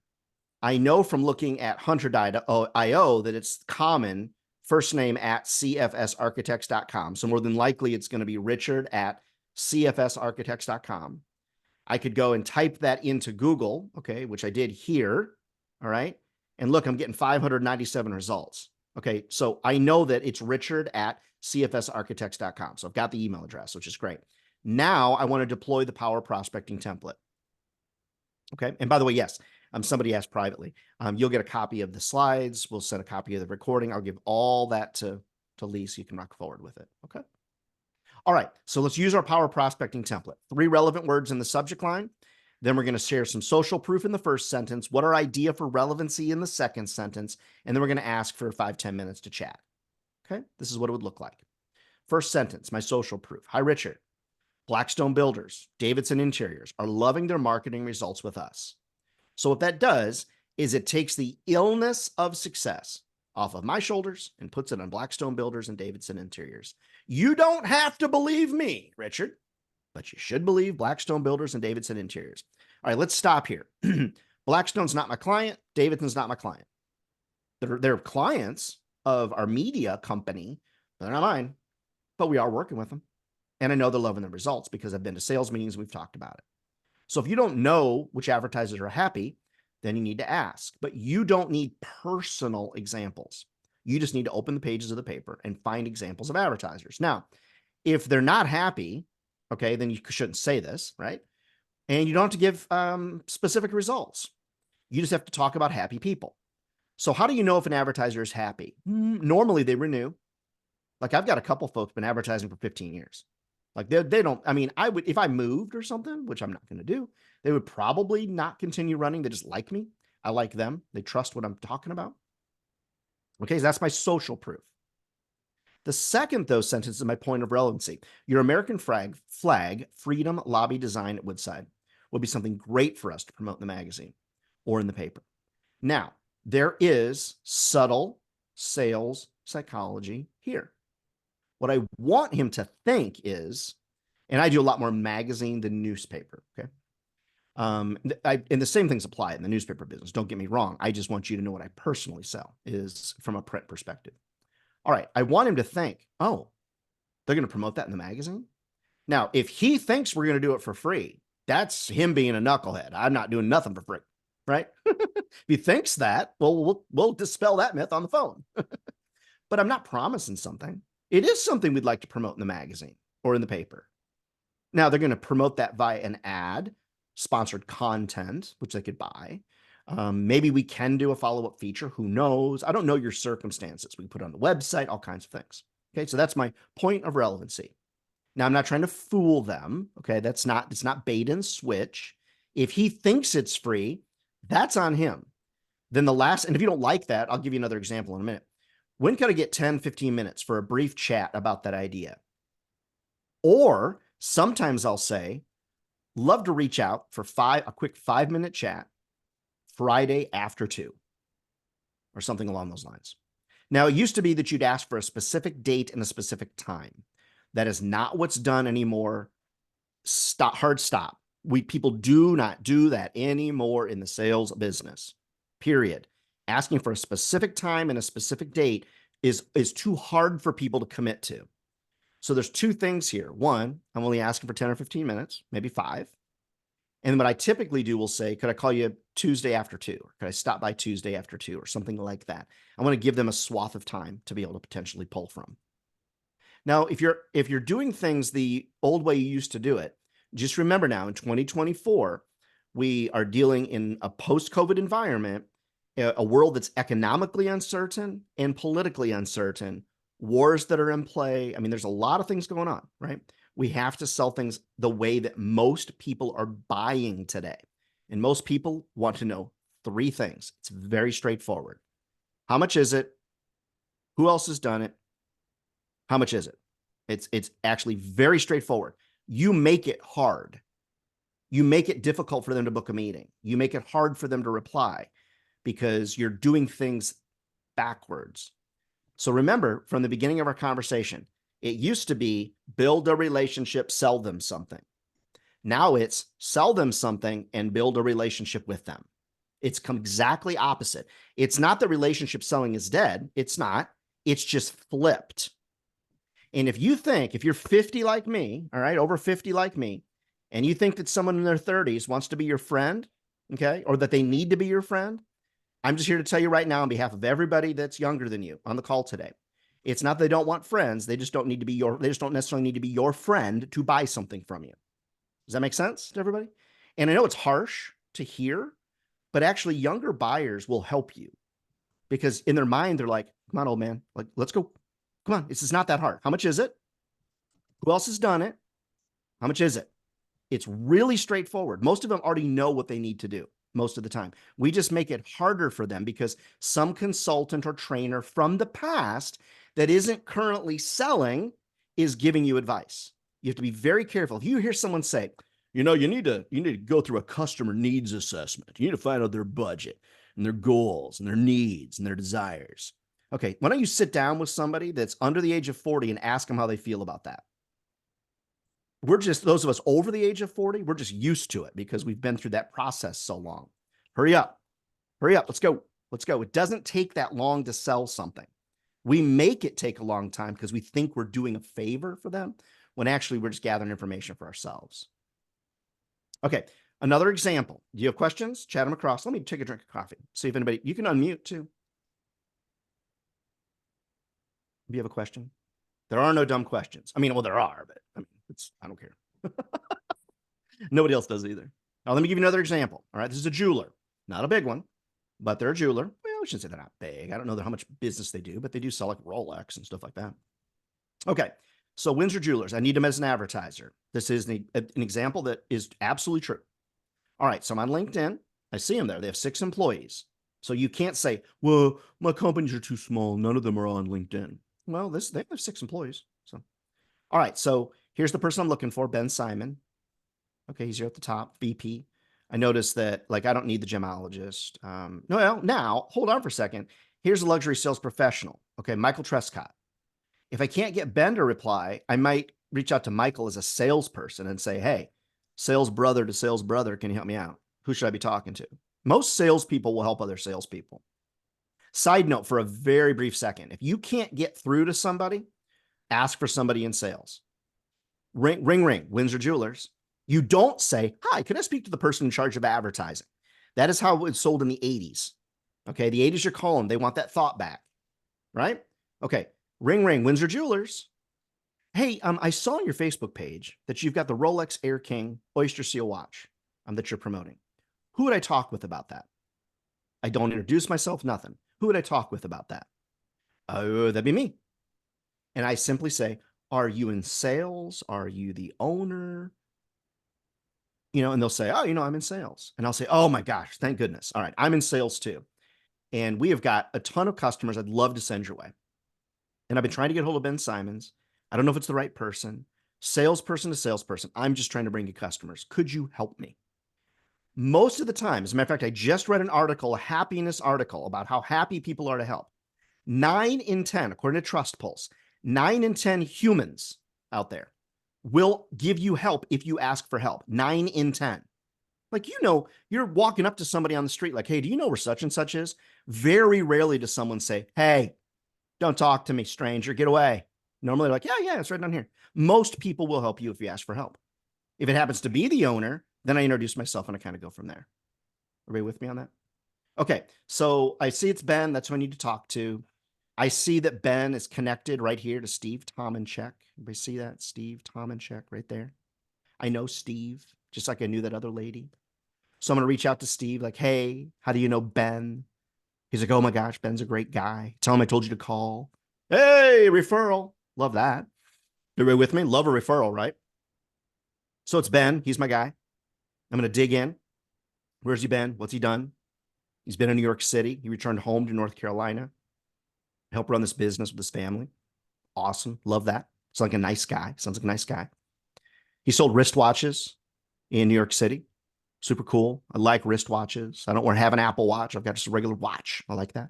I know from looking at Hunter.io that it's common first name at cfsarchitects.com. So more than likely, it's going to be Richard at cfsarchitects.com. I could go and type that into Google, okay, which I did here. All right. And look, I'm getting 597 results. Okay. So I know that it's Richard at cfsarchitects.com. So I've got the email address, which is great. Now I want to deploy the power prospecting template. Okay. And by the way, yes, somebody asked privately, you'll get a copy of the slides. We'll send a copy of the recording. I'll give all that to Lee so you can rock forward with it. Okay. All right. So let's use our power prospecting template. 3 relevant words in the subject line. Then we're going to share some social proof in the first sentence, what our idea for relevancy in the second sentence, and then we're going to ask for 5-10 minutes to chat. Okay. This is what it would look like. First sentence, my social proof. Hi, Richard. Blackstone Builders, Davidson Interiors are loving their marketing results with us. So what that does is it takes the illness of success off of my shoulders and puts it on Blackstone Builders and Davidson Interiors. You don't have to believe me, Richard, but you should believe Blackstone Builders and Davidson Interiors. All right, let's stop here. Blackstone's not my client. Davidson's not my client. They're clients of our media company. They're not mine, but we are working with them. And I know they're loving the results because I've been to sales meetings and we've talked about it. So if you don't know which advertisers are happy, then you need to ask. But you don't need personal examples. You just need to open the pages of the paper and find examples of advertisers. Now, if they're not happy, okay, then you shouldn't say this, right? And you don't have to give specific results. You just have to talk about happy people. So how do you know if an advertiser is happy? Normally they renew. Like I've got a couple folks been advertising for 15 years. Like they don't, I mean, I would, if I moved or something, which I'm not going to do, they would probably not continue running. They just like me. I like them. They trust what I'm talking about. Okay, so that's my social proof. The second, though, sentence is my point of relevancy. Your American flag, freedom, lobby design at Woodside would be something great for us to promote in the magazine or in the paper. Now, there is subtle sales psychology here. What I want him to think is, and I do a lot more magazine than newspaper, okay? And the same things apply in the newspaper business. Don't get me wrong. I just want you to know what I personally sell is from a print perspective. All right. I want him to think, oh, they're going to promote that in the magazine. Now, if he thinks we're going to do it for free, that's him being a knucklehead. I'm not doing nothing for free, right? If he thinks that, well, we'll dispel that myth on the phone. But I'm not promising something. It is something we'd like to promote in the magazine or in the paper. Now, they're going to promote that via an ad, sponsored content, which they could buy. Maybe we can do a follow-up feature. Who knows? I don't know your circumstances. We put it on the website, all kinds of things. Okay, so that's my point of relevancy. Now, I'm not trying to fool them. Okay, it's not bait and switch. If he thinks it's free, that's on him. Then the last, and if you don't like that, I'll give you another example in a minute. When can I get 10, 15 minutes for a brief chat about that idea? Or sometimes I'll say, love to reach out for a quick 5-minute chat Friday after 2 or something along those lines. Now, it used to be that you'd ask for a specific date and a specific time. That is not what's done anymore. Hard stop. People do not do that anymore in the sales business, period. Asking for a specific time and a specific date is too hard for people to commit to. So there's 2 things here. One, I'm only asking for 10 or 15 minutes, maybe 5. And what I typically do will say, could I call you Tuesday after 2? Or could I stop by Tuesday after 2 or something like that? I want to give them a swath of time to be able to potentially pull from. Now, if you're doing things the old way you used to do it, just remember now in 2024, we are dealing in a post-COVID environment, a world that's economically uncertain and politically uncertain, wars that are in play. I mean, there's a lot of things going on, right? We have to sell things the way that most people are buying today. And most people want to know 3 things. It's very straightforward. How much is it? Who else has done it? How much is it? It's actually very straightforward. You make it hard. You make it difficult for them to book a meeting. You make it hard for them to reply because you're doing things backwards. So remember from the beginning of our conversation, it used to be build a relationship, sell them something. Now it's sell them something and build a relationship with them. It's exactly opposite. It's not that relationship selling is dead. It's not. It's just flipped. And if you're 50 like me, all right, over 50 like me, and you think that someone in their 30s wants to be your friend, okay, or that they need to be your friend, I'm just here to tell you right now on behalf of everybody that's younger than you on the call today. It's not they don't want friends. They just don't necessarily need to be your friend to buy something from you. Does that make sense to everybody? And I know it's harsh to hear, but actually younger buyers will help you because in their mind, they're like, come on, old man, like, let's go. Come on. This is not that hard. How much is it? Who else has done it? How much is it? It's really straightforward. Most of them already know what they need to do most of the time. We just make it harder for them because some consultant or trainer from the past that isn't currently selling is giving you advice. You have to be very careful. If you hear someone say, you need to go through a customer needs assessment. You need to find out their budget and their goals and their needs and their desires. Okay, why don't you sit down with somebody that's under the age of 40 and ask them how they feel about that? Those of us over the age of 40, we're just used to it because we've been through that process so long. Hurry up. Let's go. It doesn't take that long to sell something. We make it take a long time because we think we're doing a favor for them when actually we're just gathering information for ourselves. Okay, another example. Do you have questions? Chat them across. Let me take a drink of coffee. See if anybody, you can unmute too. Do you have a question? There are no dumb questions. I mean, well, there are, but I mean, I don't care. Nobody else does either. Now, let me give you another example. All right, this is a jeweler, not a big one, but they're a jeweler. Well, we shouldn't say they're not big. I don't know how much business they do, but they do sell like Rolex and stuff like that. Okay, so Windsor Jewelers, I need them as an advertiser. This is an example that is absolutely true. All right, so I'm on LinkedIn. I see them there. They have 6 employees. So you can't say, well, my companies are too small. None of them are on LinkedIn. Well, they have 6 employees. So, all right, so here's the person I'm looking for, Ben Simon. Okay, he's here at the top, VP. I noticed that, like, I don't need the gemologist. No, now, hold on for a second. Here's a luxury sales professional. Okay, Michael Trescott. If I can't get Ben to reply, I might reach out to Michael as a salesperson and say, hey, sales brother to sales brother, can you help me out? Who should I be talking to? Most salespeople will help other salespeople. Side note for a very brief second. If you can't get through to somebody, ask for somebody in sales. Ring, ring, ring, Windsor Jewelers. You don't say, hi, can I speak to the person in charge of advertising? That is how it was sold in the 80s. Okay, the 80s, you're calling. They want that thought back, right? Okay, ring, ring, Windsor Jewelers. Hey, I saw on your Facebook page that you've got the Rolex Air King Oyster Seal watch that you're promoting. Who would I talk with about that? I don't introduce myself, nothing. Who would I talk with about that? Oh, that'd be me. And I simply say, are you in sales? Are you the owner? And they'll say, oh, I'm in sales. And I'll say, oh my gosh, thank goodness. All right, I'm in sales too. And we have got a ton of customers I'd love to send your way. And I've been trying to get hold of Ben Simons. I don't know if it's the right person. Salesperson to salesperson. I'm just trying to bring you customers. Could you help me? Most of the time, as a matter of fact, I just read an article, a happiness article about how happy people are to help. 9 in 10, according to Trust Pulse, 9 in 10 humans out there will give you help if you ask for help. 9 in 10. Like, you're walking up to somebody on the street like, hey, do you know where such and such is? Very rarely does someone say, hey, don't talk to me, stranger, get away. Normally they're like, yeah, it's right down here. Most people will help you if you ask for help. If it happens to be the owner, then I introduce myself and I kind of go from there. Everybody with me on that? Okay, so I see it's Ben. That's who I need to talk to. I see that Ben is connected right here to Steve Tomanchek. Everybody see that? Steve Tomanchek right there. I know Steve, just like I knew that other lady. So I'm going to reach out to Steve like, hey, how do you know Ben? He's like, oh my gosh, Ben's a great guy. Tell him I told you to call. Hey, referral. Love that. Everybody with me? Love a referral, right? So it's Ben. He's my guy. I'm going to dig in. Where's he been? What's he done? He's been in New York City. He returned home to North Carolina, helped run this business with his family. Awesome. Love that. Sounds like a nice guy. Sounds like a nice guy. He sold wristwatches in New York City. Super cool. I like wristwatches. I don't have an Apple Watch. I've got just a regular watch. I like that.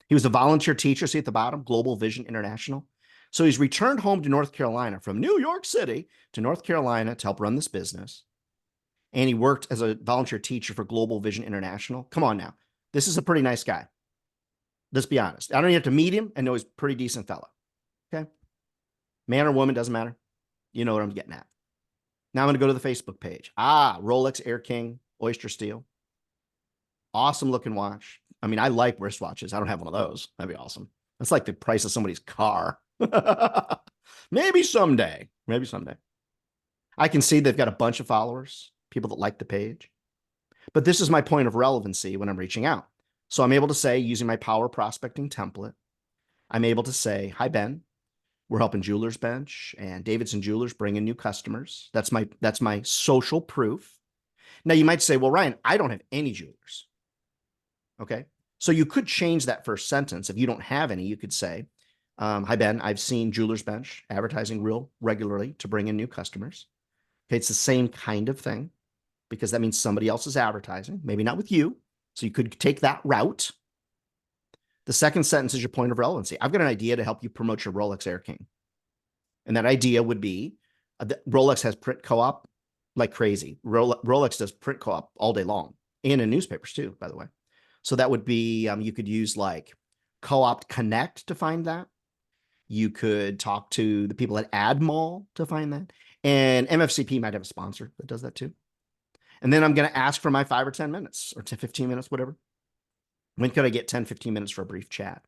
He was a volunteer teacher. See at the bottom, Global Vision International. So he's returned home to North Carolina from New York City to North Carolina to help run this business. And he worked as a volunteer teacher for Global Vision International. Come on now. This is a pretty nice guy. Let's be honest. I don't even have to meet him. I know he's a pretty decent fella. Okay. Man or woman, doesn't matter. You know what I'm getting at. Now I'm going to go to the Facebook page. Rolex Air King Oyster Steel. Awesome looking watch. I mean, I like wristwatches. I don't have one of those. That'd be awesome. That's like the price of somebody's car. Maybe someday. Maybe someday. I can see they've got a bunch of followers, people that like the page. But this is my point of relevancy when I'm reaching out. So I'm able to say, using my power prospecting template, I'm able to say, hi, Ben. We're helping Jewelers Bench and Davidson Jewelers bring in new customers. That's my social proof. Now you might say, well, Ryan, I don't have any jewelers. Okay. So you could change that first sentence. If you don't have any, you could say, hi, Ben, I've seen Jewelers Bench advertising real regularly to bring in new customers. Okay. It's the same kind of thing because that means somebody else is advertising, maybe not with you. So you could take that route. The second sentence is your point of relevancy. I've got an idea to help you promote your Rolex Air King. And that idea would be Rolex has print co-op like crazy. Rolex does print co-op all day long and in newspapers too, by the way. So that would be, you could use like Co-op Connect to find that. You could talk to the people at AdMall to find that. And MFCP might have a sponsor that does that too. And then I'm going to ask for my 5 or 10 minutes or 10, 15 minutes, whatever. When could I get 10, 15 minutes for a brief chat?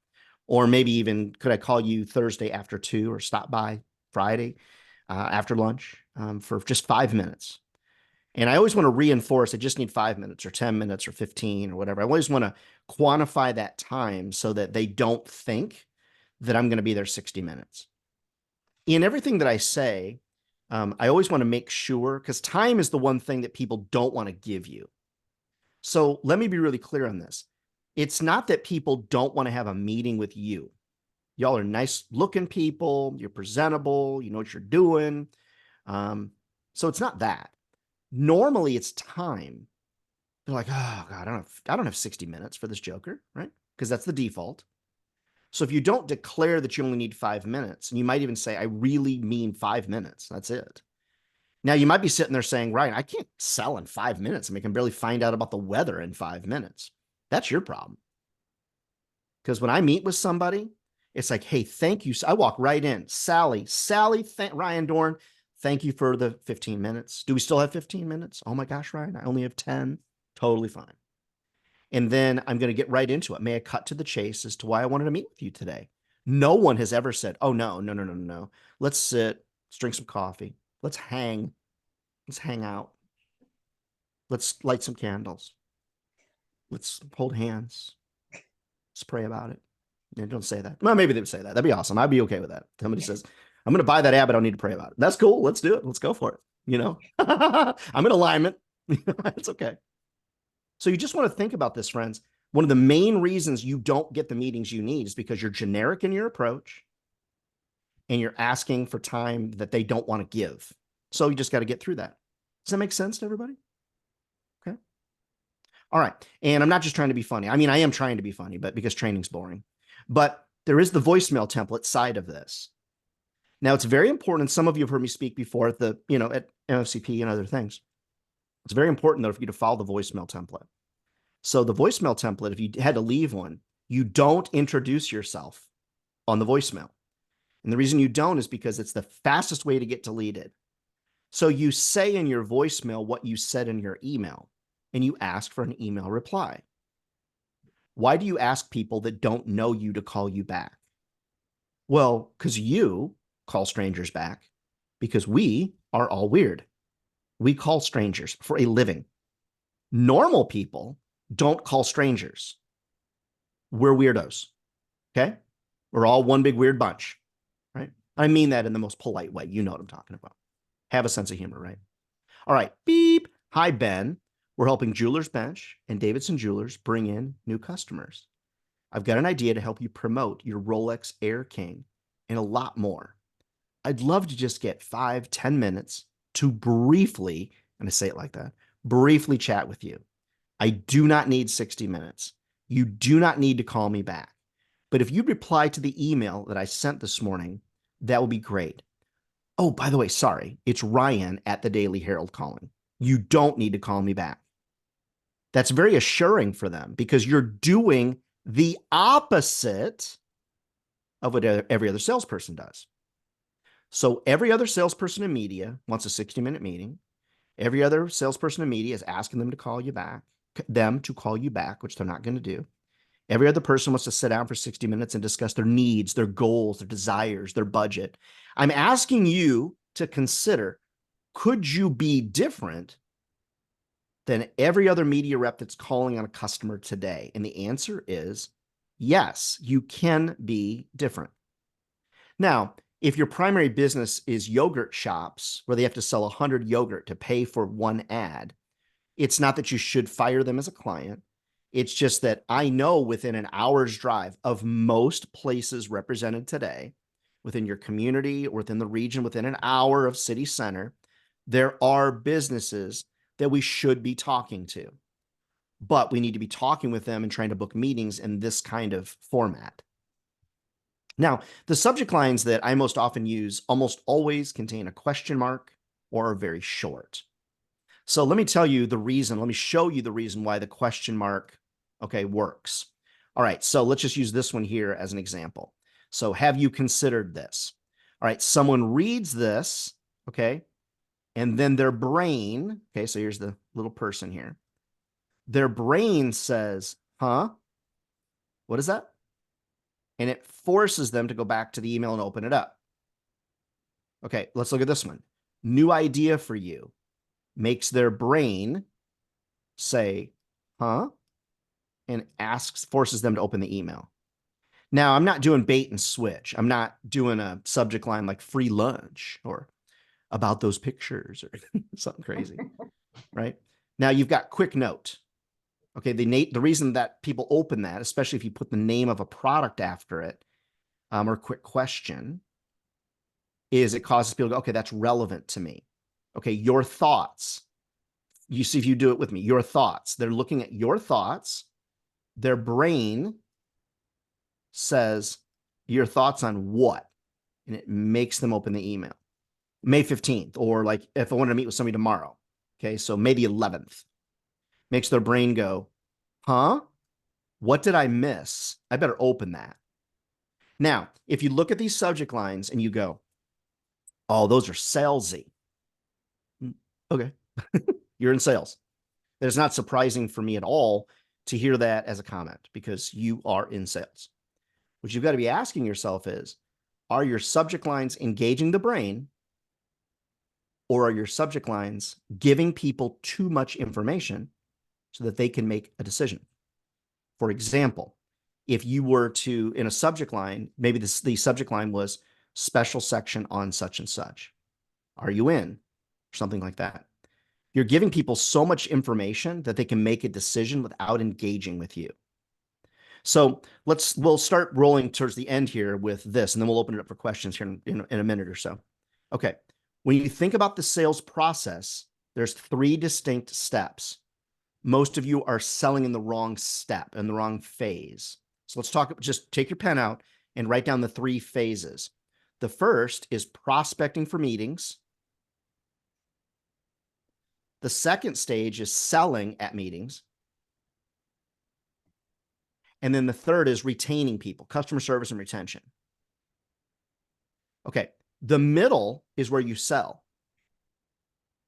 Or maybe even could I call you Thursday after 2 or stop by Friday after lunch for just 5 minutes? And I always want to reinforce I just need 5 minutes or 10 minutes or 15 or whatever. I always want to quantify that time so that they don't think that I'm going to be there 60 minutes. In everything that I say, I always want to make sure, because time is the one thing that people don't want to give you. So let me be really clear on this. It's not that people don't want to have a meeting with you. Y'all are nice looking people. You're presentable. You know what you're doing. So it's not that. Normally it's time. They're like, oh God, I don't have 60 minutes for this joker, right? Because that's the default. So if you don't declare that you only need 5 minutes, and you might even say, I really mean 5 minutes, that's it. Now you might be sitting there saying, Ryan, I can't sell in 5 minutes. I mean, I can barely find out about the weather in 5 minutes. That's your problem. Because when I meet with somebody, it's like, hey, thank you. I walk right in. Sally, Ryan Dohrn, thank you for the 15 minutes. Do we still have 15 minutes? Oh my gosh, Ryan, I only have 10. Totally fine. And then I'm going to get right into it. May I cut to the chase as to why I wanted to meet with you today? No one has ever said, oh, no. Let's sit, let's drink some coffee. Let's hang out. Let's light some candles. Let's hold hands. Let's pray about it. They don't say that. Well, maybe they would say that. That'd be awesome. I'd be okay with that. Somebody says, I'm going to buy that app. I don't need to pray about it. That's cool. Let's do it. Let's go for it. You know, I'm in alignment. It's okay. So you just want to think about this, friends. One of the main reasons you don't get the meetings you need is because you're generic in your approach and you're asking for time that they don't want to give. So you just got to get through that. Does that make sense to everybody? Okay. All right. And I'm not just trying to be funny. I mean, I am trying to be funny, but because training's boring. But there is the voicemail template side of this. Now, it's very important. Some of you have heard me speak before at the, at MFCP and other things. It's very important, though, for you to follow the voicemail template. So the voicemail template, if you had to leave one, you don't introduce yourself on the voicemail. And the reason you don't is because it's the fastest way to get deleted. So you say in your voicemail what you said in your email, and you ask for an email reply. Why do you ask people that don't know you to call you back? Well, because you call strangers back, because we are all weird. We call strangers for a living. Normal people don't call strangers. We're weirdos. Okay? We're all one big weird bunch, right? I mean that in the most polite way. You know what I'm talking about. Have a sense of humor, right? All right. Beep. Hi, Ben. We're helping Jewelers Bench and Davidson Jewelers bring in new customers. I've got an idea to help you promote your Rolex Air King and a lot more. I'd love to just get 5-10 minutes to briefly, and I say it like that, briefly chat with you. I do not need 60 minutes. You do not need to call me back. But if you reply to the email that I sent this morning, that would be great. Oh, by the way, sorry, it's Ryan at the Daily Herald calling. You don't need to call me back. That's very assuring for them because you're doing the opposite of what every other salesperson does. So every other salesperson in media wants a 60-minute meeting. Every other salesperson in media is asking them to call you back, which they're not going to do. Every other person wants to sit down for 60 minutes and discuss their needs, their goals, their desires, their budget. I'm asking you to consider, could you be different than every other media rep that's calling on a customer today? And the answer is yes, you can be different. Now, if your primary business is yogurt shops where they have to sell 100 yogurt to pay for one ad, it's not that you should fire them as a client. It's just that I know within an hour's drive of most places represented today, within your community or within the region, within an hour of city center, there are businesses that we should be talking to. But we need to be talking with them and trying to book meetings in this kind of format. Now, the subject lines that I most often use almost always contain a question mark or are very short. So let me tell you the reason. Let me show you the reason why the question mark, works. All right, so let's just use this one here as an example. So have you considered this? All right, someone reads this, and then their brain, so here's the little person here. Their brain says, huh? What is that? And it forces them to go back to the email and open it up. Okay, let's look at this one. New idea for you. Makes their brain say, huh? And forces them to open the email. Now, I'm not doing bait and switch. I'm not doing a subject line like free lunch or about those pictures or something crazy, right? Now, you've got quick note. Okay, the reason that people open that, especially if you put the name of a product after it, or quick question, is it causes people to go, okay, that's relevant to me. Okay, your thoughts. You see if you do it with me, your thoughts. They're looking at your thoughts. Their brain says, your thoughts on what? And it makes them open the email. May 15th, or like if I wanted to meet with somebody tomorrow. Okay, so May the 11th. Makes their brain go, huh? What did I miss? I better open that. Now, if you look at these subject lines and you go, oh, those are salesy. Okay, you're in sales. It's not surprising for me at all to hear that as a comment because you are in sales. What you've got to be asking yourself is, are your subject lines engaging the brain, or are your subject lines giving people too much information so that they can make a decision? For example, if you were to, in a subject line, maybe the subject line was special section on such and such. Are you in? Or something like that. You're giving people so much information that they can make a decision without engaging with you. So we'll start rolling towards the end here with this, and then we'll open it up for questions here in a minute or so. Okay. When you think about the sales process, there's 3 distinct steps. Most of you are selling in the wrong step, in the wrong phase. So let's talk, just take your pen out and write down the 3 phases. The first is prospecting for meetings. The second stage is selling at meetings. And then the third is retaining people, customer service and retention. Okay, the middle is where you sell.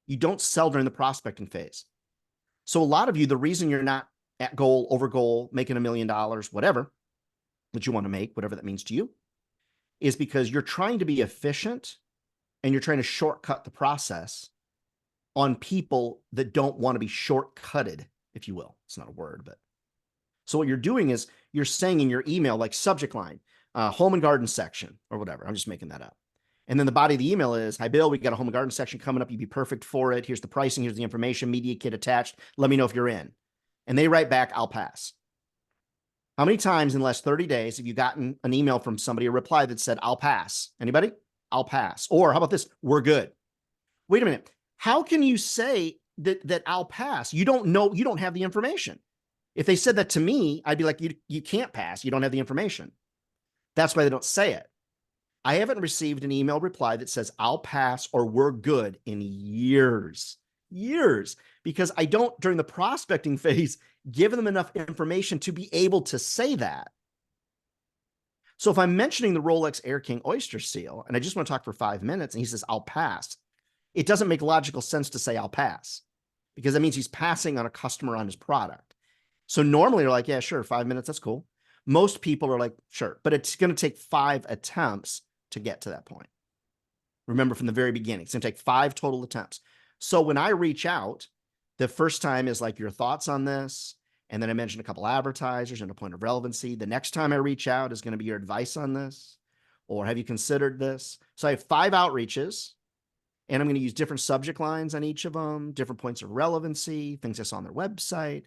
You don't sell during the prospecting phase. So a lot of you, the reason you're not at goal, over goal, making $1 million, whatever that you want to make, whatever that means to you, is because you're trying to be efficient and you're trying to shortcut the process on people that don't want to be shortcutted, if you will. It's not a word, but so what you're doing is you're saying in your email, like subject line, home and garden section or whatever. I'm just making that up. And then the body of the email is, hi, Bill, we got a home and garden section coming up. You'd be perfect for it. Here's the pricing. Here's the information, media kit attached. Let me know if you're in. And they write back, I'll pass. How many times in the last 30 days have you gotten an email from somebody, a reply that said, I'll pass? Anybody? I'll pass. Or how about this? We're good. Wait a minute. How can you say that I'll pass? You don't know, you don't have the information. If they said that to me, I'd be like, you can't pass. You don't have the information. That's why they don't say it. I haven't received an email reply that says I'll pass or we're good in years, because I don't, during the prospecting phase, give them enough information to be able to say that. So if I'm mentioning the Rolex Air King Oyster Seal and I just want to talk for 5 minutes and he says, I'll pass, it doesn't make logical sense to say I'll pass, because that means he's passing on a customer on his product. So normally they're like, yeah, sure, 5 minutes, that's cool. Most people are like, sure, but it's going to take 5 attempts to get to that point. Remember from the very beginning, it's going to take 5 total attempts. So when I reach out, the first time is like, your thoughts on this. And then I mentioned a couple advertisers and a point of relevancy. The next time I reach out is going to be your advice on this, or have you considered this? So I have 5 outreaches, and I'm going to use different subject lines on each of them, different points of relevancy, things I saw on their website.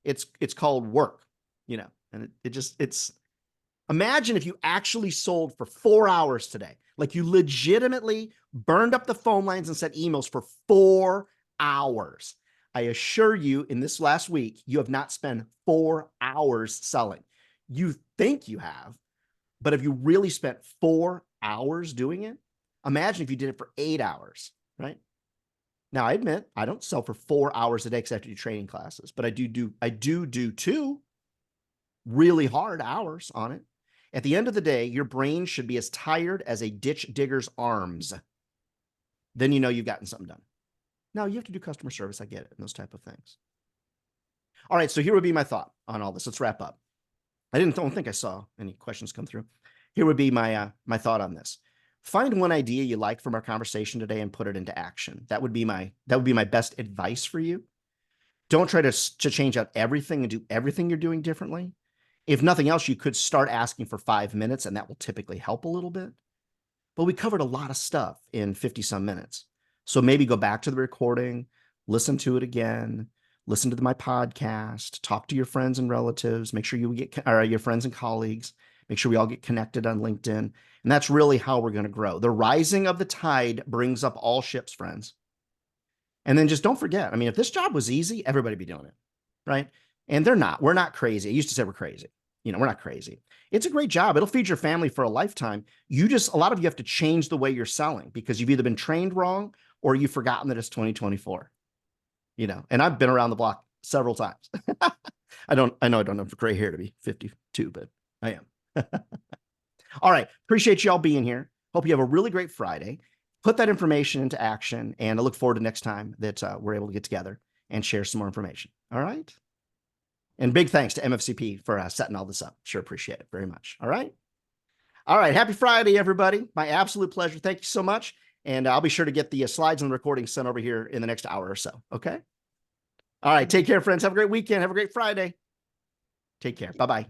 It's called work, and it's imagine if you actually sold for 4 hours today, like you legitimately burned up the phone lines and sent emails for 4 hours. I assure you, in this last week, you have not spent 4 hours selling. You think you have, but if you really spent 4 hours doing it, imagine if you did it for 8 hours, right? Now, I admit I don't sell for 4 hours a day because I have to do training classes, but I do do 2 really hard hours on it. At the end of the day, your brain should be as tired as a ditch digger's arms. Then you know you've gotten something done. Now, you have to do customer service. I get it, and those type of things. All right, so here would be my thought on all this. Let's wrap up. I don't think I saw any questions come through. Here would be my thought on this. Find one idea you like from our conversation today and put it into action. That would be my best advice for you. Don't try to change out everything and do everything you're doing differently. If nothing else, you could start asking for 5 minutes, and that will typically help a little bit. But we covered a lot of stuff in 50 some minutes. So maybe go back to the recording, listen to it again, listen to my podcast, talk to your friends and relatives, make sure you get, or your friends and colleagues, make sure we all get connected on LinkedIn. And that's really how we're going to grow. The rising of the tide brings up all ships, friends. And then just don't forget, I mean, if this job was easy, everybody would be doing it, right? And they're not. We're not crazy. I used to say we're crazy. We're not crazy. It's a great job. It'll feed your family for a lifetime. A lot of you have to change the way you're selling because you've either been trained wrong or you've forgotten that it's 2024, and I've been around the block several times. I know I don't have gray hair to be 52, but I am. All right. Appreciate y'all being here. Hope you have a really great Friday. Put that information into action, and I look forward to next time that we're able to get together and share some more information. All right. And big thanks to MFCP for setting all this up. Sure appreciate it very much. All right. All right. Happy Friday, everybody. My absolute pleasure. Thank you so much. And I'll be sure to get the slides and the recording sent over here in the next hour or so. Okay. All right. Take care, friends. Have a great weekend. Have a great Friday. Take care. Bye-bye.